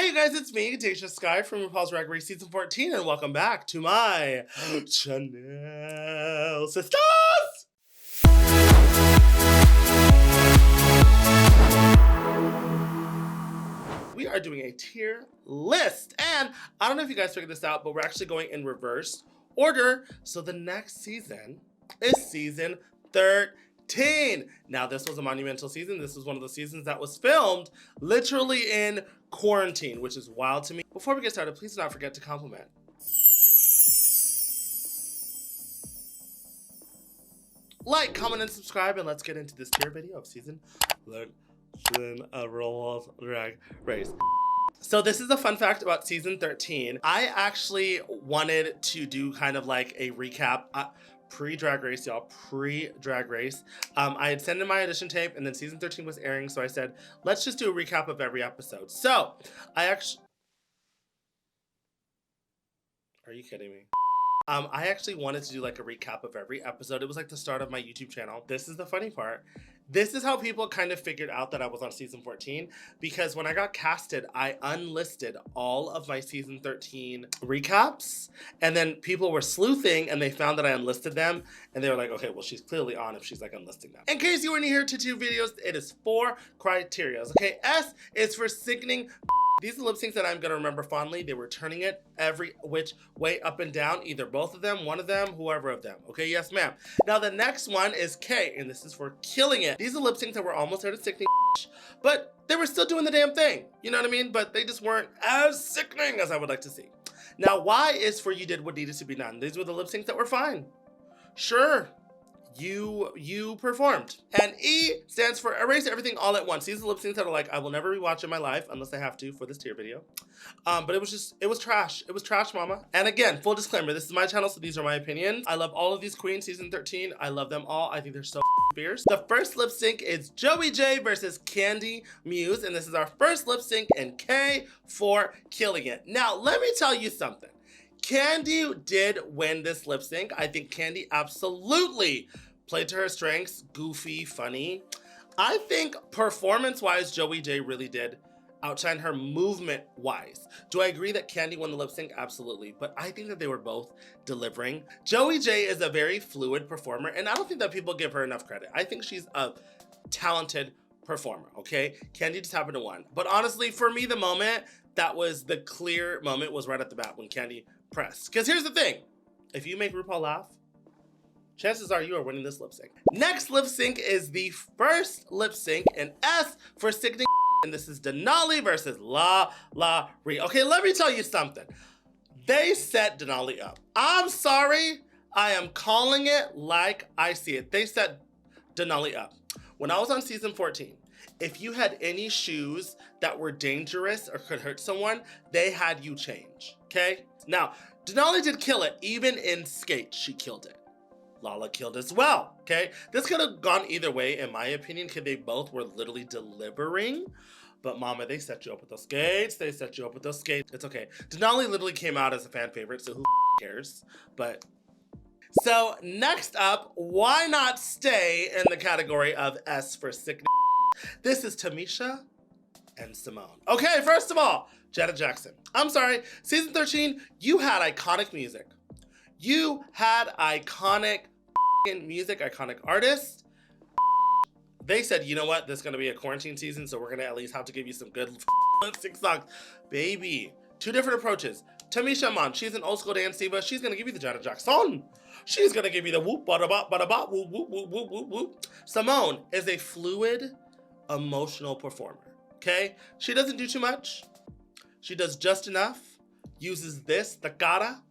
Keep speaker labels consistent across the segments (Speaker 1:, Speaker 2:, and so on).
Speaker 1: Hey you guys, it's me, DeJa Skye from Rupauls Drag Race Season 14, and welcome back to my channel, sisters! We are doing a tier list, and I don't know if you guys figured this out, but we're actually going in reverse order, so the next season is Season 13. Now, this was a monumental season. This was one of the seasons that was filmed literally in quarantine, which is wild to me. Before we get started, please do not forget to compliment. Like, comment, and subscribe, and let's get into this tier video of season Rupauls Drag Race. So this is a fun fact about season 13. I actually wanted to do kind of like a recap pre-Drag Race, y'all, pre-Drag Race. I had sent in my audition tape and then season 13 was airing, so I said, let's just do a recap of every episode. So, are you kidding me? I actually wanted to do like a recap of every episode. It was like the start of my YouTube channel. This is the funny part. This is how people kind of figured out that I was on season 14, because when I got casted, I unlisted all of my season 13 recaps, and then people were sleuthing and they found that I unlisted them, and they were like, okay, well, she's clearly on if she's like unlisting them. In case you weren't here to 2 videos, it is 4 criteria. Okay, S is for sickening. These are lip syncs that I'm gonna remember fondly. They were turning it every which way up and down, either both of them, one of them, whoever of them. Okay, yes ma'am. Now the next one is K, and this is for killing it. These are lip syncs that were almost there to sickening, but they were still doing the damn thing. You know what I mean? But they just weren't as sickening as I would like to see. Now Y is for you did what needed to be done. These were the lip syncs that were fine. Sure. You performed. And E stands for erase everything all at once. These are lip syncs that are like, I will never rewatch in my life unless I have to for this tier video. But it was trash. It was trash, mama. And again, full disclaimer, this is my channel, so these are my opinions. I love all of these queens, season 13. I love them all. I think they're so fierce. The first lip sync is Joey J versus KANDY Muse, and this is our first lip sync in K for killing it. Now, let me tell you something. KANDY did win this lip sync. I think KANDY absolutely played to her strengths, goofy, funny. I think performance-wise, Joey J really did outshine her movement-wise. Do I agree that KANDY won the lip sync? Absolutely. But I think that they were both delivering. Joey J is a very fluid performer, and I don't think that people give her enough credit. I think she's a talented performer, okay? KANDY just happened to win. But honestly, for me, the moment that was the clear moment was right at the bat when KANDY pressed. Because here's the thing. If you make RuPaul laugh, chances are you are winning this lip sync. Next lip sync is the first lip sync in S for sickening, and this is DENALI versus LALA. Okay, let me tell you something. They set DENALI up. I'm sorry, I am calling it like I see it. They set DENALI up. When I was on season 14, if you had any shoes that were dangerous or could hurt someone, they had you change, okay? Now, DENALI did kill it. Even in skates, she killed it. LALA killed as well, okay? This could have gone either way, in my opinion, because they both were literally delivering. But mama, they set you up with those skates. They set you up with those skates. It's okay. DENALI literally came out as a fan favorite, so who cares? But so next up, why not stay in the category of S for sickening? This is TAMISHA and SYMONE. Okay, first of all, Janet Jackson. I'm sorry, season 13, you had iconic music. You had iconic music, iconic artists. They said, you know what, this is gonna be a quarantine season, so we're gonna at least have to give you some good lip sync songs. Baby, 2 different approaches. TAMISHA, man, she's an old school dance diva. She's gonna give you the Janet Jackson. She's gonna give you the whoop, bada bop, whoop, whoop, whoop, whoop, whoop, whoop. SYMONE is a fluid, emotional performer, okay? She doesn't do too much. She does just enough, uses this, the cara,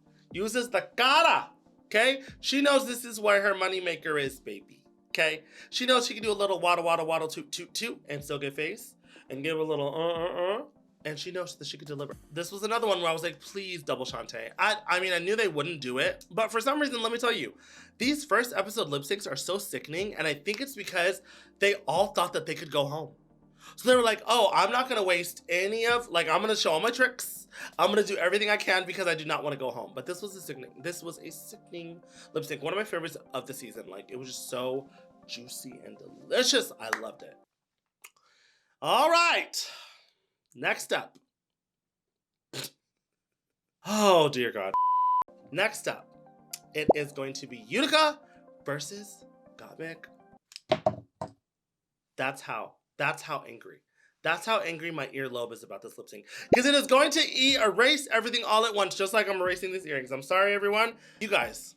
Speaker 1: okay? She knows this is where her moneymaker is, baby, okay? She knows she can do a little waddle, toot, toot, toot, and still get face, and give a little, and she knows that she could deliver. This was another one where I was like, please double Shantae. I mean, I knew they wouldn't do it, but for some reason, let me tell you, these first episode lip syncs are so sickening, and I think it's because they all thought that they could go home. So they were like, oh, I'm not gonna waste any of, like, I'm gonna show all my tricks. I'm gonna do everything I can because I do not wanna go home. But this was a sickening lip sync. One of my favorites of the season. Like, it was just so juicy and delicious. I loved it. All right, next up. Oh, dear God. Next up, it is going to be UTICA versus GOTMIK. That's how angry. That's how angry my earlobe is about this lip sync. Because it is going to erase everything all at once, just like I'm erasing these earrings. I'm sorry, everyone. You guys.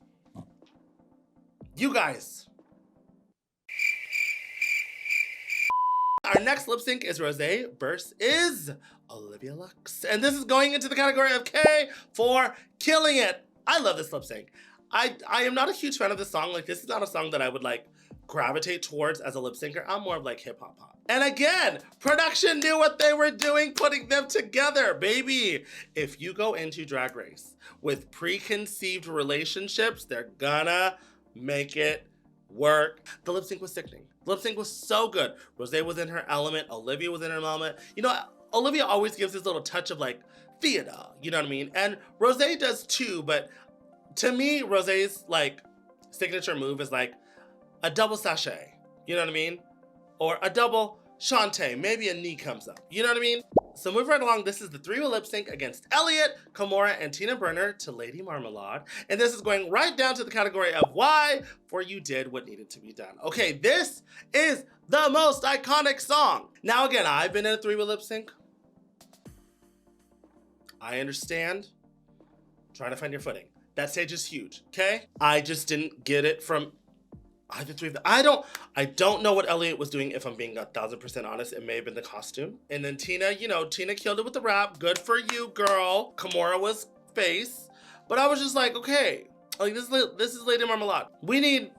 Speaker 1: Our next lip sync is Rosé versus Olivia Lux. And this is going into the category of K for Killing It. I love this lip sync. I am not a huge fan of this song. Like, this is not a song that I would like gravitate towards as a lip syncer. I'm more of like hip hop pop. And again, production knew what they were doing, putting them together, baby. If you go into Drag Race with preconceived relationships, they're gonna make it work. The lip sync was sickening. The lip sync was so good. Rosé was in her element. Olivia was in her element. You know, Olivia always gives this little touch of like theater, you know what I mean? And Rosé does too, but to me, Rosé's like signature move is like a double sachet, you know what I mean? Or a double shante, maybe a knee comes up, you know what I mean? So moving right along, this is the three-way lip sync against ELLIOTT, KAHMORA, and Tina Burner to Lady Marmalade. And this is going right down to the category of why, for you did what needed to be done. Okay, this is the most iconic song. Now again, I've been in a three-way lip sync. I understand. Trying to find your footing. That stage is huge, okay? I just didn't get it from either three of them. I don't know what ELLIOTT was doing, if I'm being 1000% honest. It may have been the costume. And then Tina, you know, Tina killed it with the rap. Good for you, girl. KAHMORA was face. But I was just like, okay, like this is Lady Marmalade. We need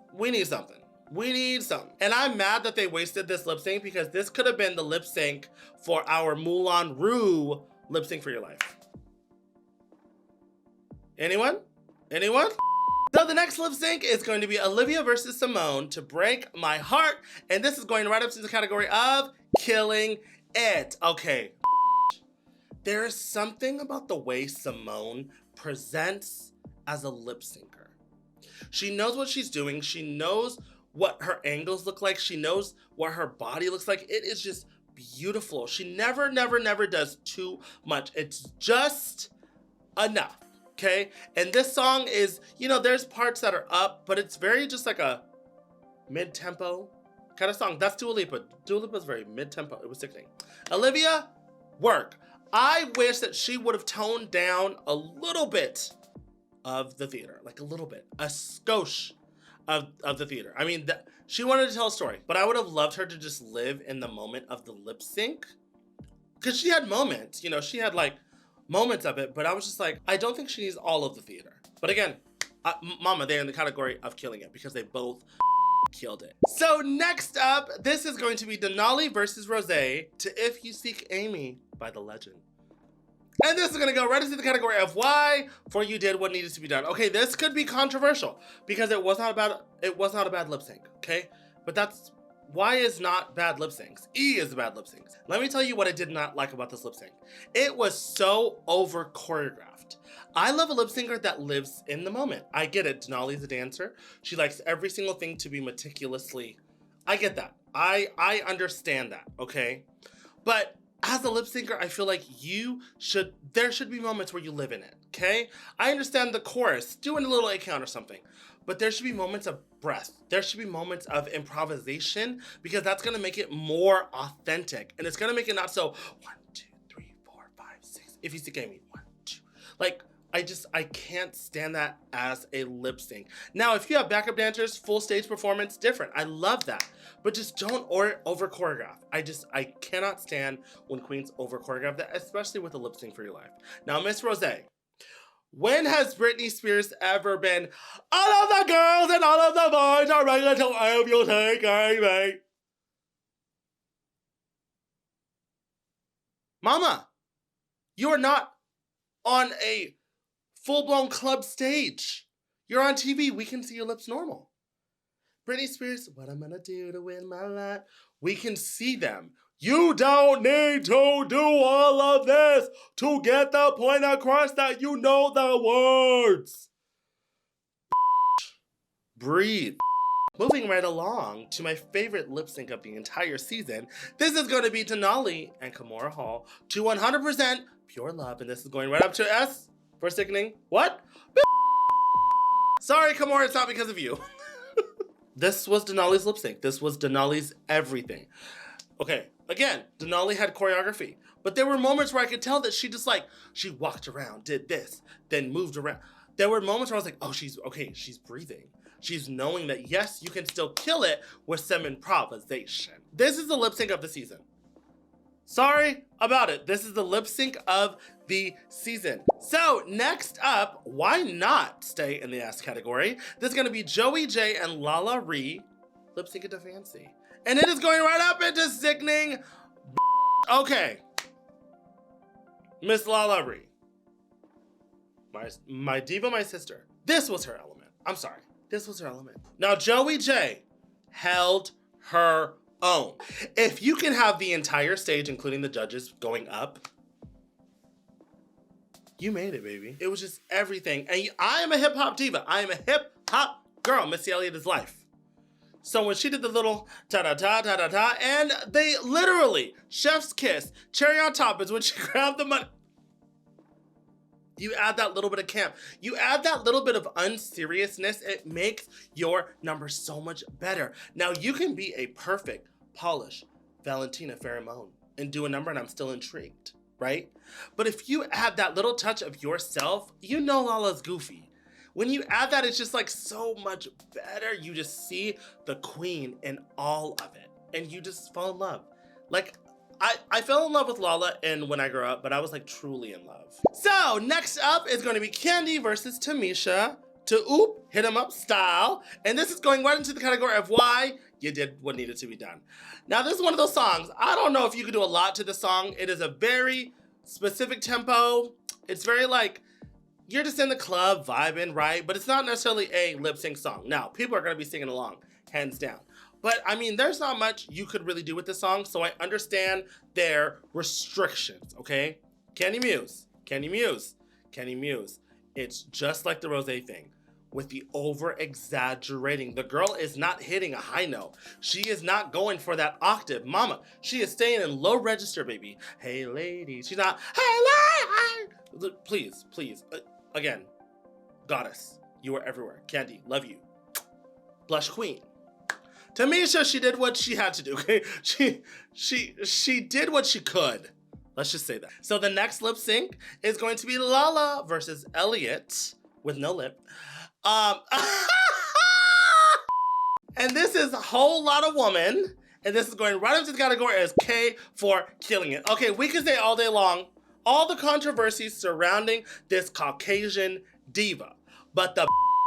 Speaker 1: something. We need something. And I'm mad that they wasted this lip sync because this could have been the lip sync for our Moulin Rouge lip sync for your life. Anyone? Anyone? So the next lip sync is going to be Olivia versus Simone to Break My Heart. And this is going right up to the category of Killing It. Okay. There is something about the way Simone presents as a lip syncer. She knows what she's doing. She knows what her angles look like. She knows what her body looks like. It is just beautiful. She never does too much. It's just enough. Okay, and this song is, you know, there's parts that are up, but it's very just like a mid-tempo kind of song. That's Dua Lipa. Dua Lipa's very mid-tempo. It was sickening. Olivia, work. I wish that she would have toned down a little bit of the theater, like a little bit, a skosh of the theater. I mean, she wanted to tell a story, but I would have loved her to just live in the moment of the lip sync, because she had moments, you know, she had like moments of it, but I was just like, I don't think she needs all of the theater. But again, mama, they're in the category of killing it because they both killed it. So next up, this is going to be DENALI versus Rosé to If You Seek Amy by The Legend. And this is gonna go right into the category of why, for you did what needed to be done. Okay, this could be controversial because it was not a bad lip sync, okay? But that's why is not bad lip syncs. E is bad lip syncs. Let me tell you what I did not like about this lip sync. It was so over choreographed. I love a lip syncer that lives in the moment. I get it. Denali's a dancer. She likes every single thing to be meticulously. I get that. I understand that, okay? But as a lip syncer, I feel like there should be moments where you live in it, okay? I understand the chorus, doing a little A count or something, but there should be moments of breath. There should be moments of improvisation because that's gonna make it more authentic. And it's gonna make it not so 1, 2, 3, 4, 5, 6. If you see me, 1, 2. Like, I can't stand that as a lip sync. Now, if you have backup dancers, full stage performance, different. I love that. But just don't over choreograph. I cannot stand when queens over choreograph that, especially with a lip sync for your life. Now, Miss Rosé, when has Britney Spears ever been, all of the girls and all of the boys are ready to help you take Amy? Mama, you are not on a full-blown club stage. You're on TV. We can see your lips normal. Britney Spears, what I'm gonna do to win my life. We can see them. You don't need to do all of this to get the point across that you know the words. Breathe. Moving right along to my favorite lip sync of the entire season, this is going to be DENALI and KAHMORA Hall to 100% Pure Love, and this is going right up to S for sickening. What? Sorry, KAHMORA, it's not because of you. This was DENALI's lip sync. This was DENALI's everything. Okay, again, DENALI had choreography, but there were moments where I could tell that she just like, she walked around, did this, then moved around. There were moments where I was like, oh, she's breathing. She's knowing that, yes, you can still kill it with some improvisation. This is the lip sync of the season. Sorry about it. This is the lip sync of the season. So next up, why not stay in the ass category? This is gonna be Joey J and LALA Ree lip sync into Fancy. And it is going right up into sickening. Okay. Miss LALA Ree. My diva, my sister. This was her element. I'm sorry. This was her element. Now, Joey J held her own. If you can have the entire stage, including the judges, going up, you made it, baby. It was just everything. And I am a hip hop diva. I am a hip hop girl. Missy Elliott is life. So when she did the little ta-da-ta, and they literally, chef's kiss, cherry on top is when she grabbed the money. You add that little bit of camp. You add that little bit of unseriousness, it makes your number so much better. Now you can be a perfect, polished Valentina Pheromone and do a number and I'm still intrigued, right? But if you add that little touch of yourself, you know Lala's goofy. When you add that, it's just like so much better. You just see the queen in all of it and you just fall in love. Like, I fell in love with LALA and when I grew up, but I was like truly in love. So next up is going to be KANDY versus TAMISHA to Oop, Hit 'Em Up style. And this is going right into the category of why you did what needed to be done. Now this is one of those songs, I don't know if you could do a lot to the song. It is a very specific tempo. It's very like, you're just in the club vibing, right? But it's not necessarily a lip sync song. Now, people are gonna be singing along, hands down. But I mean, there's not much you could really do with this song, so I understand their restrictions, okay? KANDY Muse, KANDY Muse, KANDY Muse. It's just like the Rosé thing, with the over-exaggerating. The girl is not hitting a high note. She is not going for that octave. Mama, she is staying in low register, baby. Hey, lady. She's not, hey, lady. Please, please. Again, goddess, you are everywhere. KANDY, love you. Blush queen. TAMISHA, she did what she had to do, okay? She did what she could. Let's just say that. So the next lip sync is going to be LALA versus ELLIOTT with no lip. And this is a whole lot of woman, and this is going right into the category as K for killing it. Okay, we can say all day long, all the controversies surrounding this Caucasian diva, but the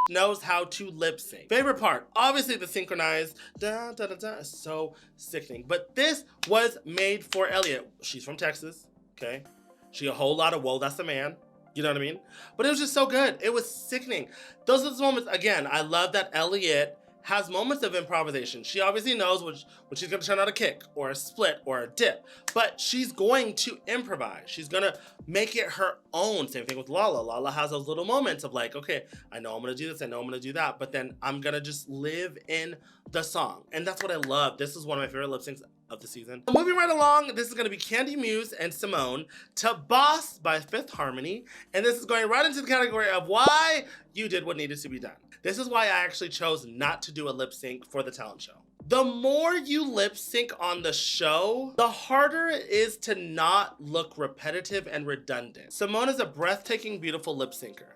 Speaker 1: knows how to lip sync. Favorite part, obviously the synchronized da da da da is so sickening. But this was made for ELLIOTT. She's from Texas, okay? She a whole lot of whoa, that's a man. You know what I mean? But it was just so good. It was sickening. Those are the moments, again, I love that ELLIOTT has moments of improvisation. She obviously knows what she's gonna turn out a kick or a split or a dip, but she's going to improvise. She's gonna make it her own. Same thing with LALA. LALA has those little moments of like, okay, I know I'm gonna do this, I know I'm gonna do that, but then I'm gonna just live in the song. And that's what I love. This is one of my favorite lip syncs of the season. Moving right along, this is gonna be KANDY Muse and SYMONE to Boss by Fifth Harmony. And this is going right into the category of why you did what needed to be done. This is why I actually chose not to do a lip sync for the talent show. The more you lip sync on the show, the harder it is to not look repetitive and redundant. SYMONE is a breathtaking, beautiful lip syncer.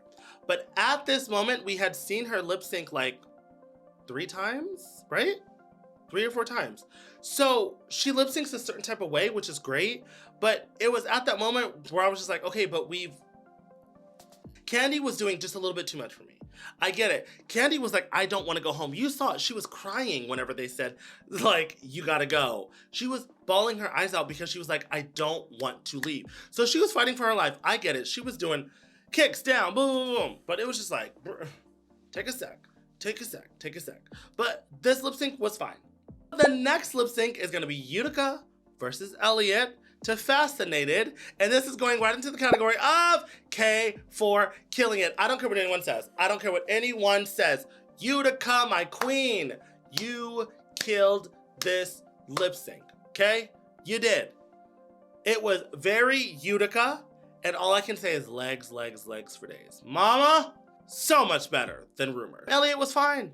Speaker 1: But at this moment, we had seen her lip sync like 3 times, right? 3 or 4 times. So she lip syncs a certain type of way, which is great. But it was at that moment where I was just like, okay, but KANDY was doing just a little bit too much for me. I get it. KANDY was like, I don't want to go home. You saw it. She was crying whenever they said, like, you gotta go. She was bawling her eyes out because she was like, I don't want to leave. So she was fighting for her life. I get it. She was doing kicks down, boom, boom, boom. But it was just like, take a sec, take a sec, take a sec. But this lip sync was fine. The next lip sync is gonna be UTICA versus ELLIOTT to Fascinated, and this is going right into the category of K for killing it. I don't care what anyone says. I don't care what anyone says. UTICA, my queen, you killed this lip sync, okay? You did. It was very UTICA, And all I can say is legs, legs, legs for days. Mama, so much better than Rumor. Elliott was fine.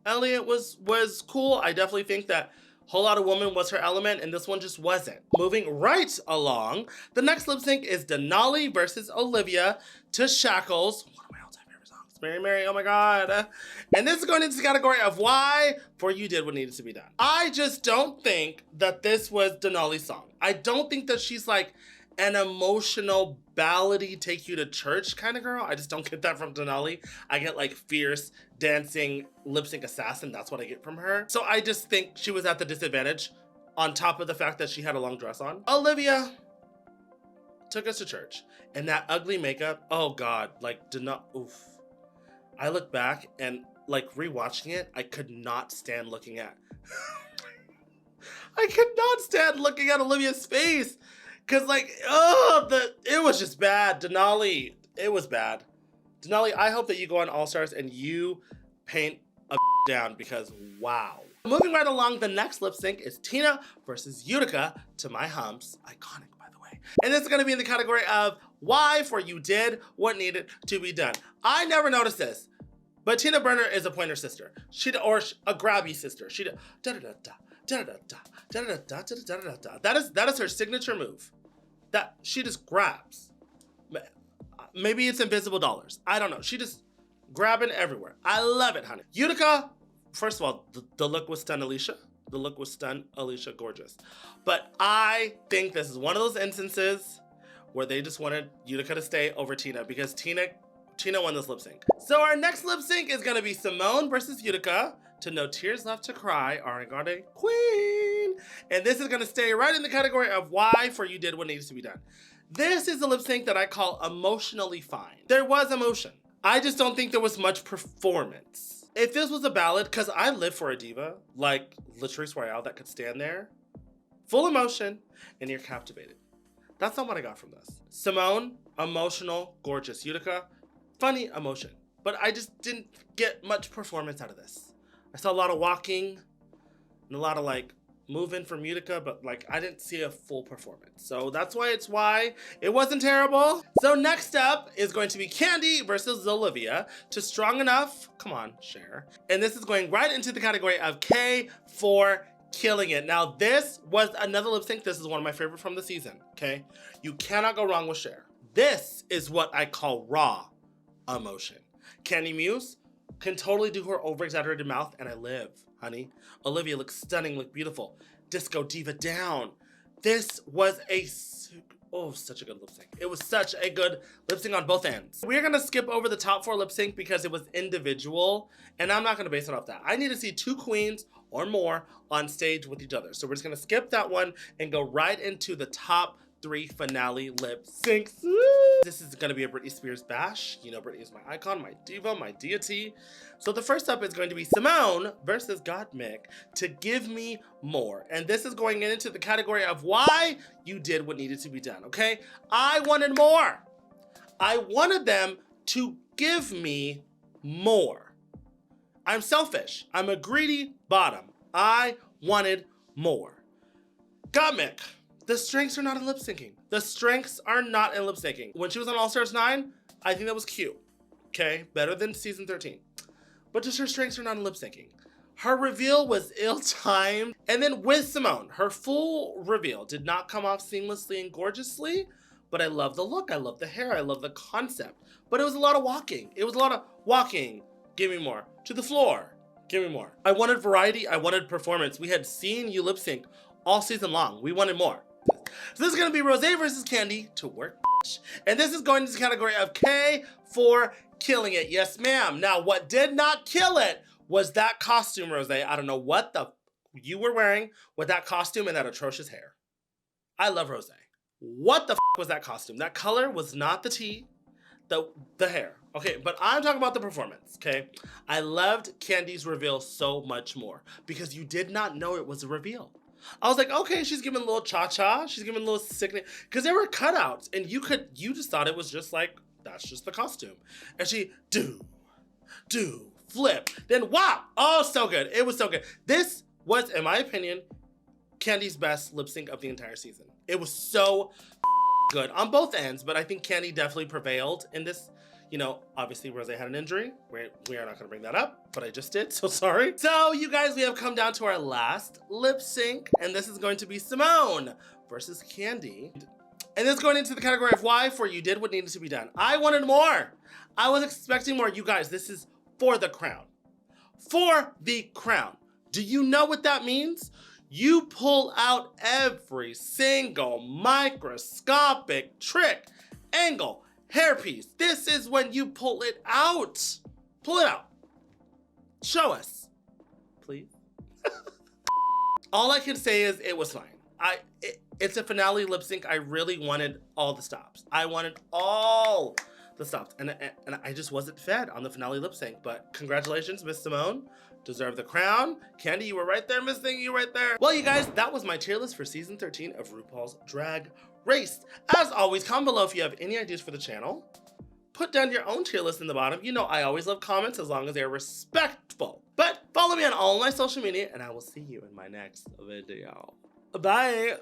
Speaker 1: Elliott was cool. I definitely think that Whole Lotta Woman was her element, and this one just wasn't. Moving right along, the next lip sync is DENALI versus Olivia to Shackles. One of my all-time favorite songs. Mary, Mary, oh my God. And this is going into the category of why, for you did what needed to be done. I just don't think that this was DENALI's song. I don't think that she's like an emotional ballady take you to church kind of girl. I just don't get that from DENALI. I get like fierce dancing lip sync assassin. That's what I get from her. So I just think she was at the disadvantage on top of the fact that she had a long dress on. Olivia took us to church and that ugly makeup. Oh God, like oof. I look back and like rewatching it, I could not stand looking at. I could not stand looking at Olivia's face. Cause like, it was just bad. DENALI, it was bad. DENALI, I hope that you go on All Stars and you paint a down because wow. Moving right along, the next lip sync is Tina versus UTICA to My Humps. Iconic, by the way. And this is gonna be in the category of why for you did what needed to be done. I never noticed this, but Tina Burner is a pointer sister. Or a grabby sister. She da-da-da-da, da-da-da-da, da-da-da-da, da-da-da-da. That is her signature move. That she just grabs. Maybe it's invisible dollars. I don't know. She just grabbing everywhere. I love it, honey. UTICA, first of all, the look was stun Alicia. The look was stun Alicia, gorgeous. But I think this is one of those instances where they just wanted UTICA to stay over Tina because Tina won this lip sync. So our next lip sync is gonna be Simone versus UTICA to No Tears Left to Cry, Ariana Grande Queen. And this is gonna stay right in the category of why for you did what needs to be done. This is a lip sync that I call emotionally fine. There was emotion. I just don't think there was much performance. If this was a ballad, cause I live for a diva, like Latrice Royale that could stand there, full emotion, and you're captivated. That's not what I got from this. Simone, emotional, gorgeous. UTICA, funny, emotion. But I just didn't get much performance out of this. I saw a lot of walking and a lot of like moving from UTICA, but like I didn't see a full performance. So that's why it wasn't terrible. So next up is going to be KANDY versus Olivia to Strong Enough. Come on, share. And this is going right into the category of K for killing it. Now this was another lip sync. This is one of my favorite from the season, okay? You cannot go wrong with Cher. This is what I call raw emotion. KANDY Muse can totally do her over-exaggerated mouth, and I live, honey. Olivia looks stunning, look beautiful. Disco diva down. This was such a good lip sync. It was such a good lip sync on both ends. We're gonna skip over the top 4 lip sync because it was individual, and I'm not gonna base it off that. I need to see 2 queens or more on stage with each other. So we're just gonna skip that one and go right into the top 3 finale lip syncs. This is gonna be a Britney Spears bash. You know, Britney is my icon, my diva, my deity. So the first up is going to be Simone versus GOTMIK to Give Me More. And this is going into the category of why you did what needed to be done, okay? I wanted more. I wanted them to give me more. I'm selfish. I'm a greedy bottom. I wanted more. GOTMIK. The strengths are not in lip syncing. The strengths are not in lip syncing. When she was on All Stars 9, I think that was cute. Okay, better than season 13. But just her strengths are not in lip syncing. Her reveal was ill-timed. And then with Simone, her full reveal did not come off seamlessly and gorgeously, but I love the look, I love the hair, I love the concept. But it was a lot of walking. It was a lot of walking, give me more. To the floor, give me more. I wanted variety, I wanted performance. We had seen you lip sync all season long. We wanted more. So this is gonna be Rosé versus KANDY to work. And this is going into the category of K for killing it. Yes, ma'am. Now, what did not kill it was that costume, Rosé. I don't know what the you were wearing with that costume and that atrocious hair. I love Rosé. What the was that costume? That color was not the tea, the hair. Okay, but I'm talking about the performance, okay? I loved KANDY's reveal so much more because you did not know it was a reveal. I was like, okay, she's giving a little cha-cha. She's giving a little sickness. Because there were cutouts and you just thought it was just like, that's just the costume. And she, flip. Then wow, oh, so good. It was so good. This was, in my opinion, KANDY's best lip sync of the entire season. It was so good on both ends, but I think KANDY definitely prevailed in this. You know, obviously Rose had an injury. We are not gonna bring that up, but I just did, so sorry. So you guys, we have come down to our last lip sync, and this is going to be Simone versus KANDY. And this is going into the category of why, for you did what needed to be done. I wanted more. I was expecting more. You guys, this is for the crown. For the crown. Do you know what that means? You pull out every single microscopic trick, angle, hairpiece. This is when you pull it out. Pull it out. Show us, please. All I can say is it was fine. It's a finale lip sync. I really wanted all the stops. I wanted all the stops. And I just wasn't fed on the finale lip sync. But congratulations, Miss Simone. Deserve the crown. KANDY, you were right there, Miss Thing, you right there. Well, you guys, that was my tier list for season 13 of RuPaul's Drag Race. As always, comment below if you have any ideas for the channel. Put down your own tier list in the bottom. You know I always love comments as long as they're respectful. But follow me on all my social media, and I will see you in my next video. Bye.